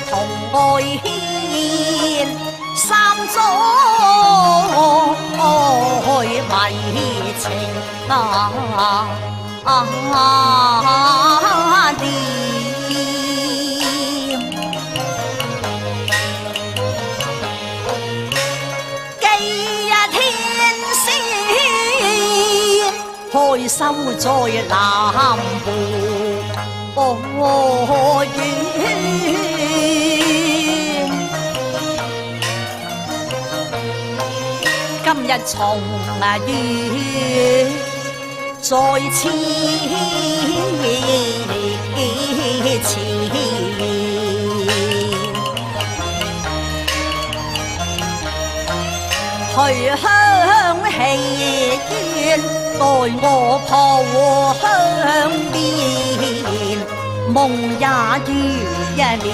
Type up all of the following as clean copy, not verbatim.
同外牽三載迷情念，既天仙開收在南部院。今日重遇再次去鄉戲院，待我抱香邊，夢也如一年，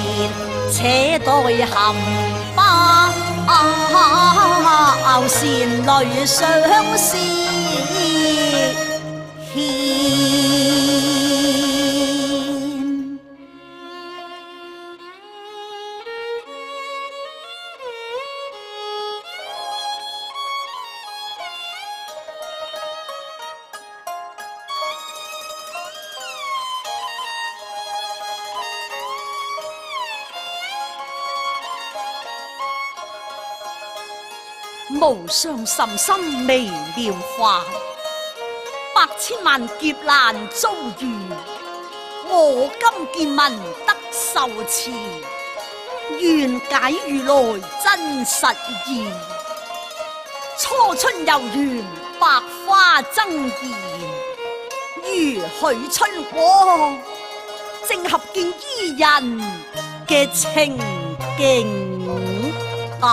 且待含花善淚相思牽。無上甚深微妙法，百千萬劫難遭遇，我今見聞得受持，願解如來真實義。初春又緣百花爭艷，如許春光，正合見伊人嘅情景啊！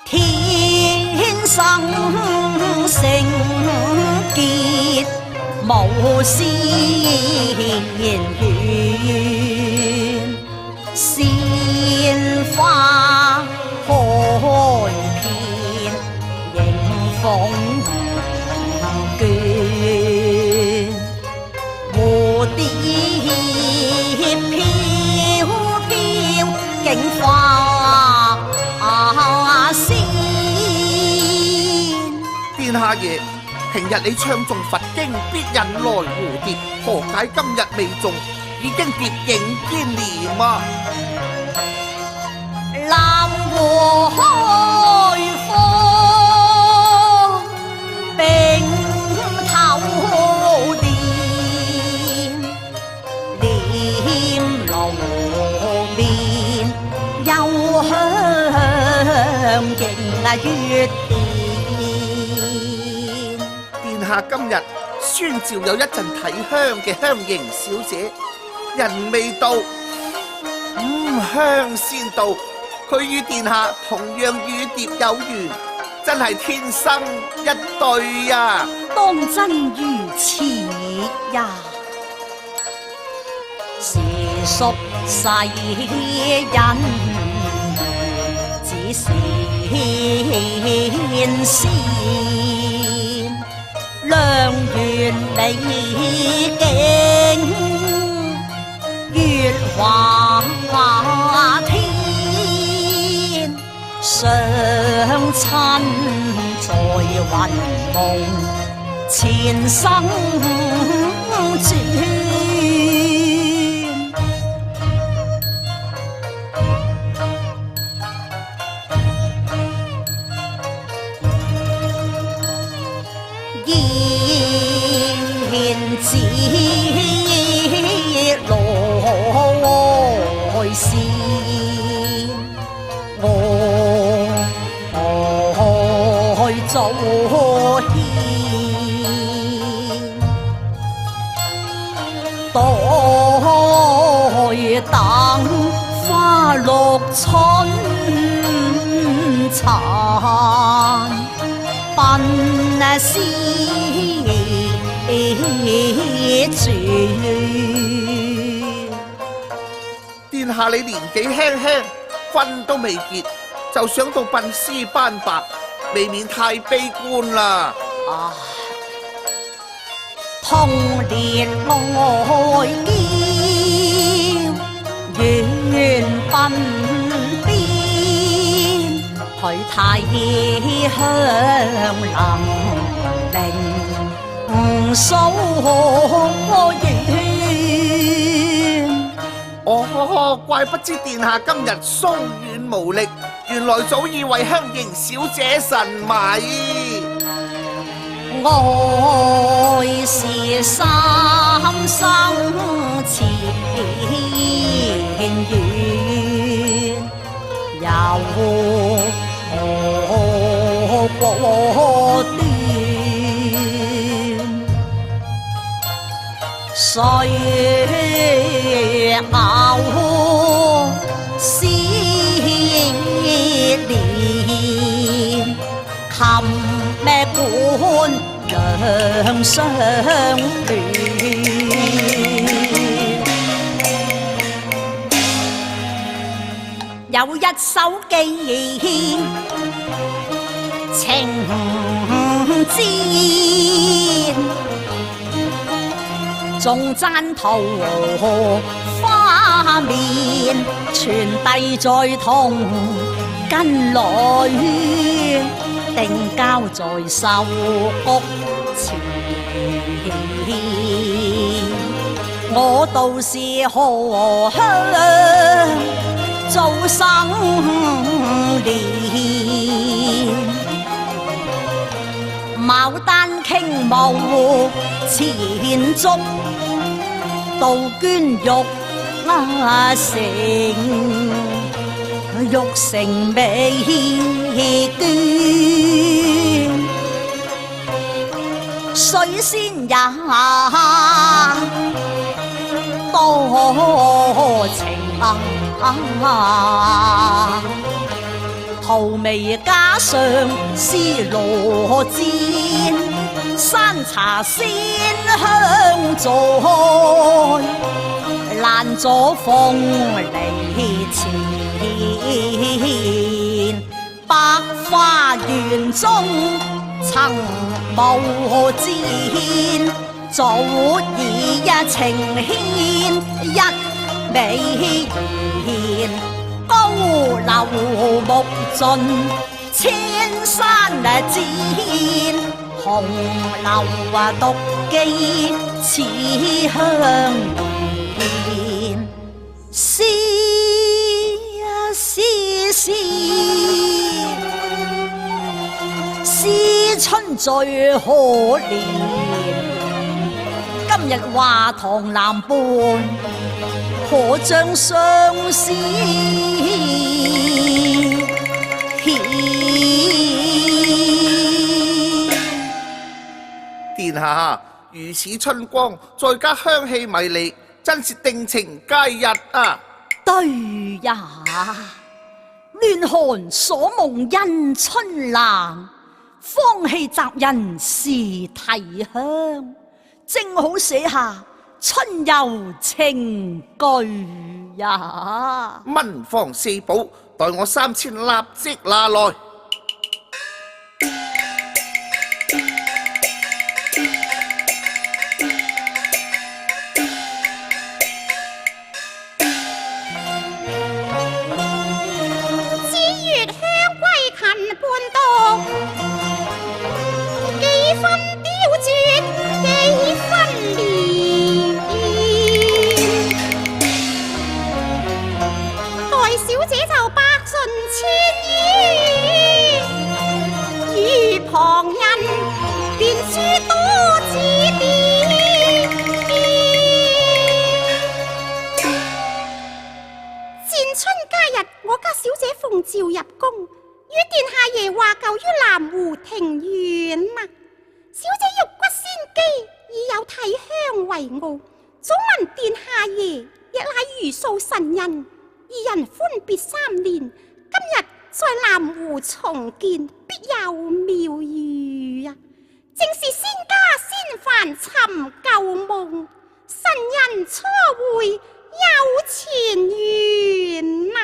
天生聖潔無私緣，鮮花開遍迎風捲，蝴蝶飄飄景花仙。殿下爺，平日你唱誦佛經必引來蝴蝶，何解今日未誦，已經蝶影牽連啊？南湖開放並頭殿，念路面幽香映月殿。殿下今日宣召有一陣體香嘅香凝小姐，人未到，香先到。佢與殿下同樣與蝶有緣，真係天生一對呀！當真如此呀？是屬世人，只是仙良緣美景，月華天。相親在雲夢，前生轉。言子來時，早獻，待等花綠春殘，奔思轉。殿下你年紀輕輕，婚都未結，就想到鬢絲斑白，未免太悲觀啦！同年來見，緣鬢邊，去睇香能令數緣。哦，怪不知殿下今日鬆軟無力，原來早已為香凝小姐神迷。愛是三生前緣，又果斷，歲月熬思念，琴咩管兩相戀。有一首寄情氈，仲讚桃花面，傳遞在同根裏，定交在秀谷前。我道是何鄉早生蓮，牡丹傾無前足，杜鵑玉成，玉成美娟。水仙也多情荼眉加上絲羅箭，山茶鮮香在，攔阻風離前。百花園中曾無箭，早已一情牽一美言。高樓木盡千山箭，紅樓獨寄似香蓮。思春最可憐，今日華堂南畔，可將相思殿下，如此春光，再加香氣迷離，真是定情佳日啊！對呀，亂寒所夢因春冷，芳氣襲人是啼香，正好寫下春遊情句呀！文房四寶，待我3000立即拿來。召入宮，與殿下爺話舊於南湖庭院嘛。小姐玉骨仙姬，已有體香為傲。早聞殿下爺亦乃如數神人，二人歡別3年，今日在南湖重見，必有妙遇啊！正是仙家仙凡尋舊夢，神人初會有前緣啊！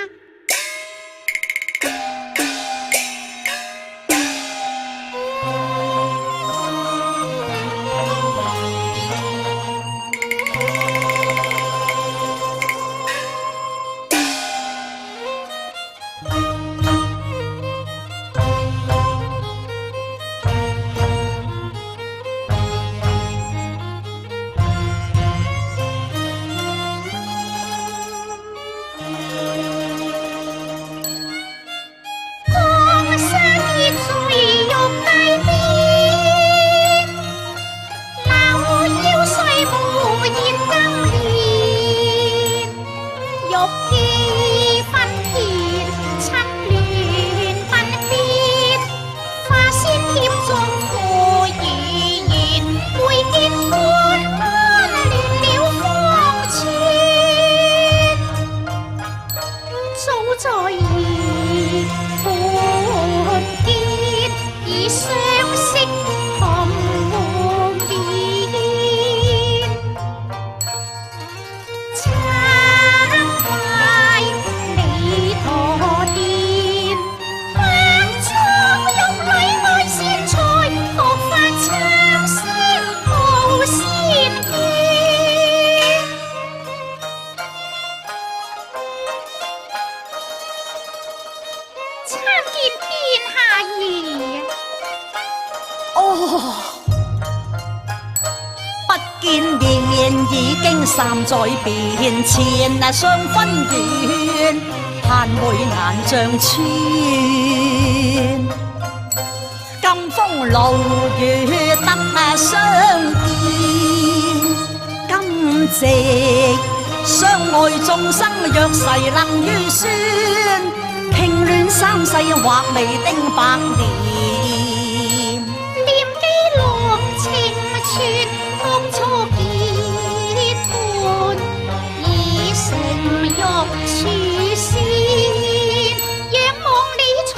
已經3載變遷，相分遠，盼每眼像穿。金風露月得相見，今夕相愛眾生若誓能預算，傾戀三世或未定百年。念記錄情傳，當初結伴，已成玉柱仙。仰望你才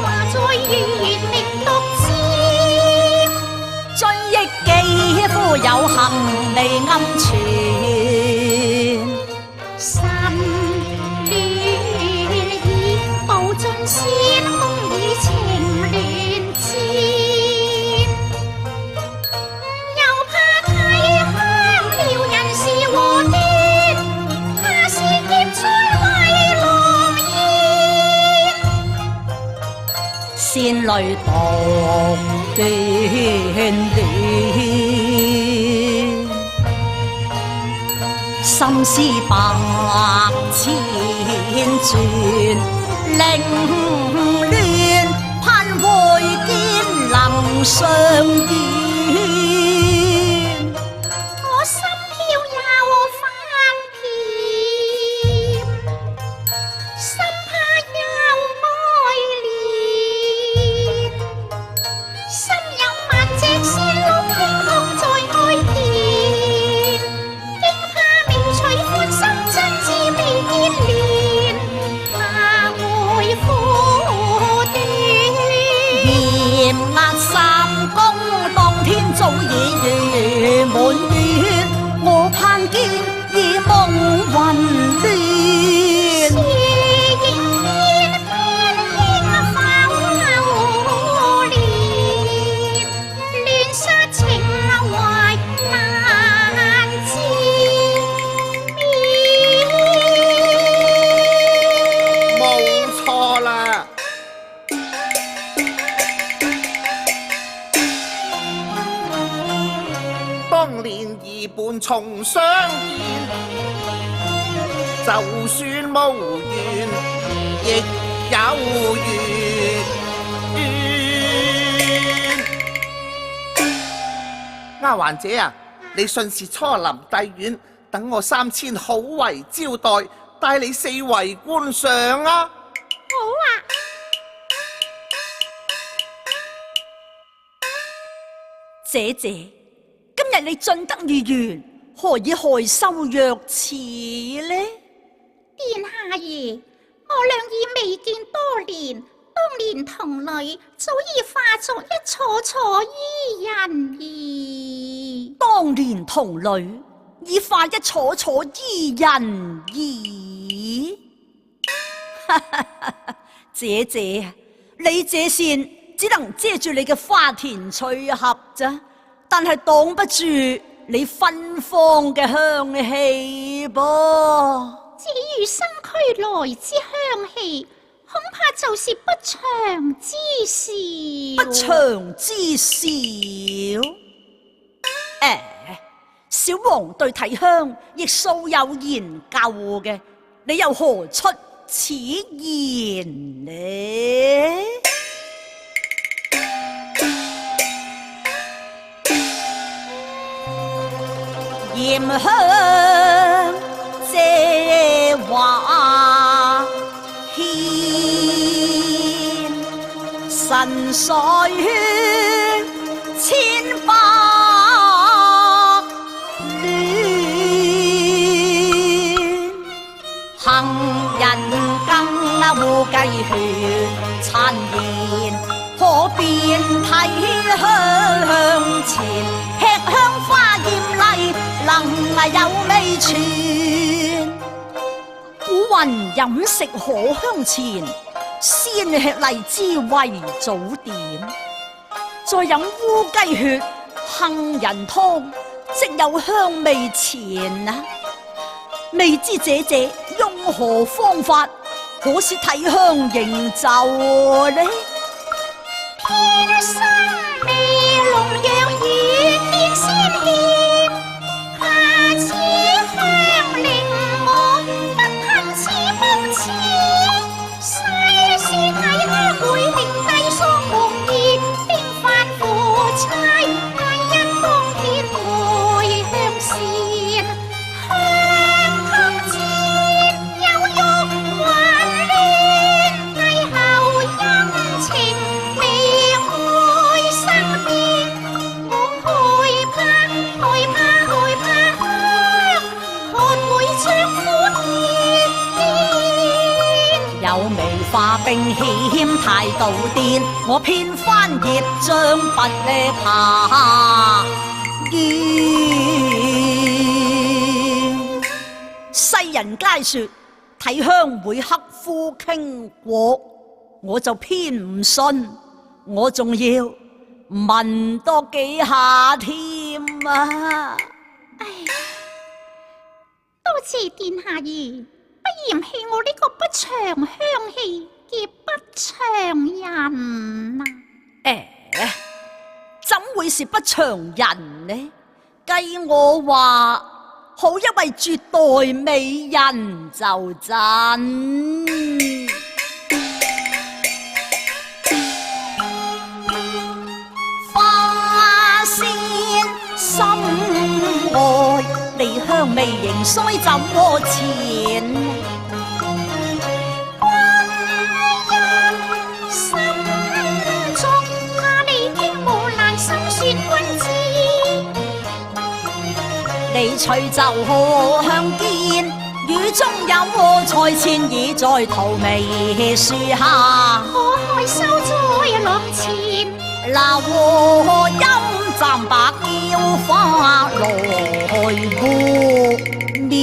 華在月明獨占，追憶肌膚有幸未暗存。心亂意步進仙空已情亂戰，又怕睇香撩人是禍端，怕是劫災為狼煙。仙淚獨眷戀，心思百千轉，凌亂盼會見能相見。我心跳又翻甜，心怕又愛戀，心有萬隻仙鹿輕空在愛田，驚怕未取歡心真摯未結連，怕會苦短。嚴壓三公當天早已圓滿願，我盼見已夢魂亂。是應天偏輕浮蓮，亂殺情懷難自免。冇錯啦。當年二伴重相見，就算無緣，亦有緣。丫鬟姐啊，你順時初臨帝苑，等我3000好為招待，帶你4圍觀賞啊！好啊，姐姐，今日你進得如願，何以害羞若此呢？殿下爺，我倆已未見多年，當年童女早已化作一楚楚伊人兒。當年童女已化一楚楚伊人兒。姐姐，你這線只能遮住你嘅花田翠合咋，但係擋不住你芬芳嘅香氣噃。至於身軀來之香氣，恐怕就是不祥之事。不祥之兆。小王對體香亦素有研究嘅，你又何出此言呢？艷香借華獻，神水千百戀，行人更護雞血殘言，可辨體香前，吃香花艷麗能有味全。古云飲食可香前，先吃荔枝為早點，再飲烏雞血杏仁湯，即有香味前啊！未知姐姐用何方法可使體香營就呢？天生味濃陽與天仙獻，怕此香令我不堪此夢痴。世事體香會令帝喪無言，化兵險態度癲，我偏翻葉將不呢怕見。世人皆說體香會克夫傾國，我就偏唔信，我仲要聞多幾下添啊！唉，多謝殿下爺，不嫌棄我呢個不長香氣嘅不祥人啊！怎會是不祥人呢？計我話好一位絕代美人就真。花仙心愛，離香未盈須怎麼纏？你隨就可向見，雨中有我才千已在荼蘼樹下。可開收在廊前，那和音暫白嬌花來護面。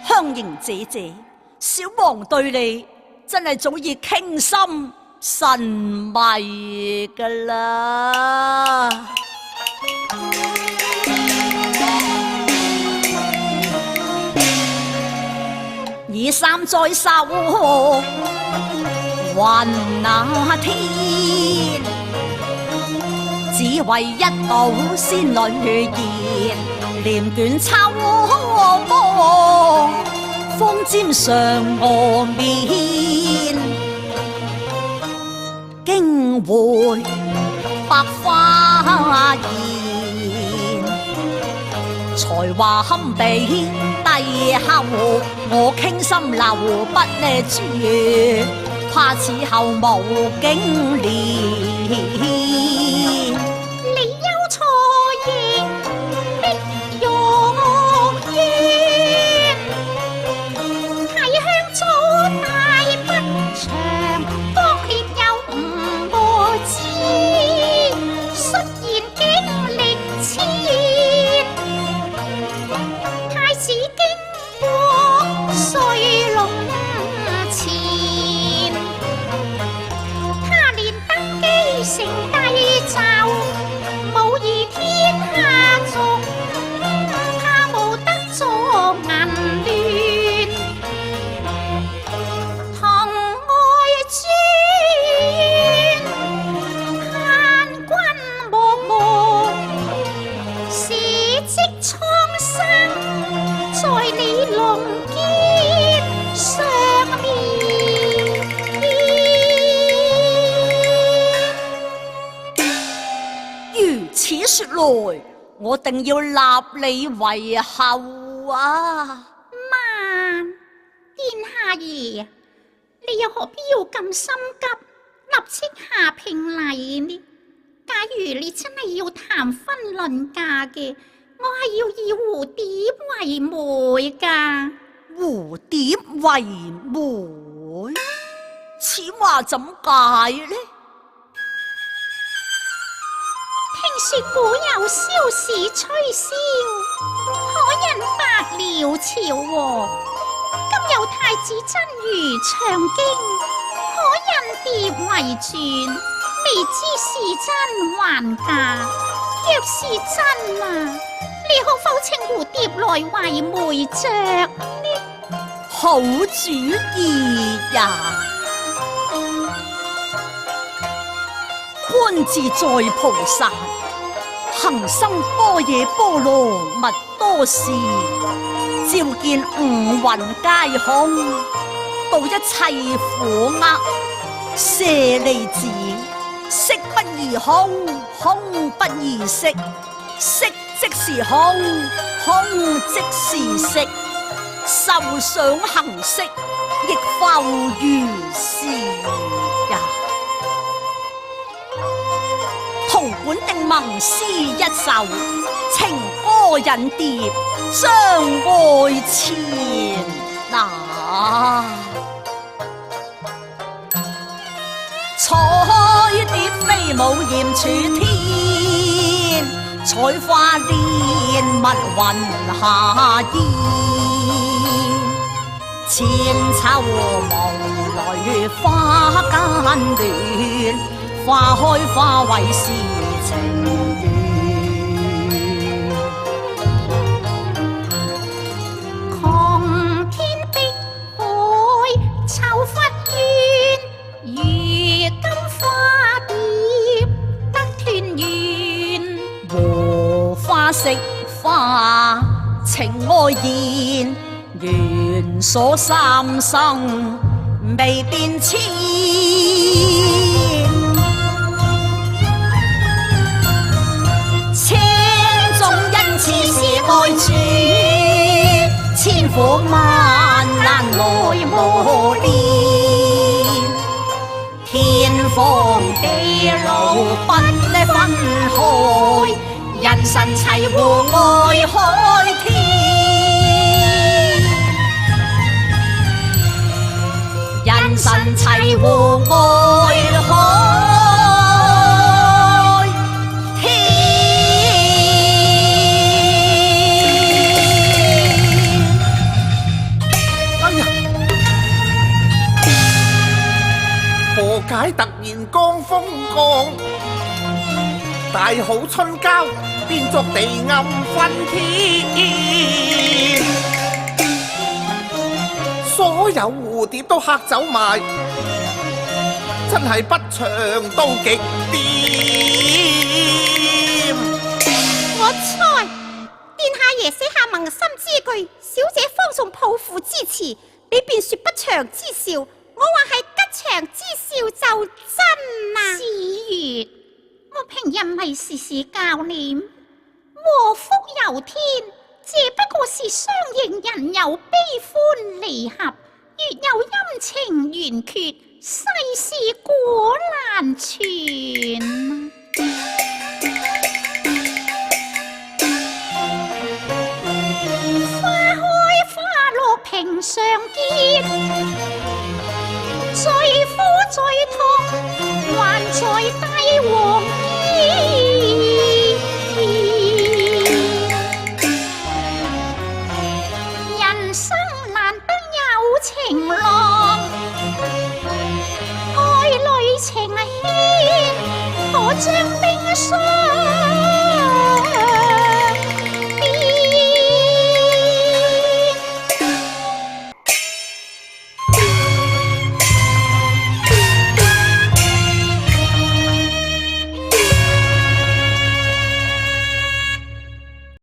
香凝姐姐，小王對你真係早已傾心神迷噶啦。以三在手，雲那天，只為一睹仙女言，簾捲秋波，風尖上我面，驚會百花言，才華堪比帝后，我傾心留不呢住，怕此後無竟憐。你有錯認的玉燕，體香早大不長，剛烈有5個字，率然經歷千，太子經過水龍前，他連登基成帝就，無疑天下眾，他無得作銀亂，同愛尊，盼君莫忘，時積蒼生，在你龍肩上面。如此說來，我定要立你為後啊！慢，殿下爺，你又何必要咁心急，立即下聘禮呢？假如你真係要談婚論嫁嘅，我係要以蝴蝶為媒噶。蝴蝶為媒，此話怎解呢？聽說古有蕭氏吹簫，可引百鳥朝和。今有太子真如唱經，可引蝶為傳，未知是真還假。若是真啊，你可否請蝴蝶來為媒着呢？好主意呀！觀自在菩薩，行深般若波羅蜜多時，照見五蘊皆空，度一切苦厄。舍利子，色不異空，空不異色，色即是空，空即是色，受想行識，亦復如是呀。銅管定盟詩一首，情歌引蝶將愛纏。彩蝶飛舞艷處天，彩花蓮密雲下煙。千秋無淚花間亂，花開花為是情緣。狂天碧海秋忽怨，如今花蝶得團圓。和花惜花情愛現，緣鎖三生未變遷。千種恩賜是愛主，千苦萬難來磨練。天荒地老不分開，人神齊互愛海天。人神齊互愛海天。哎呀！何解突然江風降？大好春交，變作地暗昏天。所有蝴蝶都嚇走埋，真係不祥到極點。我猜殿下爺寫下盟心之句，小姐方送抱負之詞，你便說不祥之兆。我話係吉祥之兆就真啦。是月，我平日咪時時教念禍福由天，這不過是相應人有悲歡離合，月有陰晴圓缺，世事果難全。花開花落平常見，最苦最痛還在帝王衣。人生難得有情郎，愛侶情牽，可將冰霜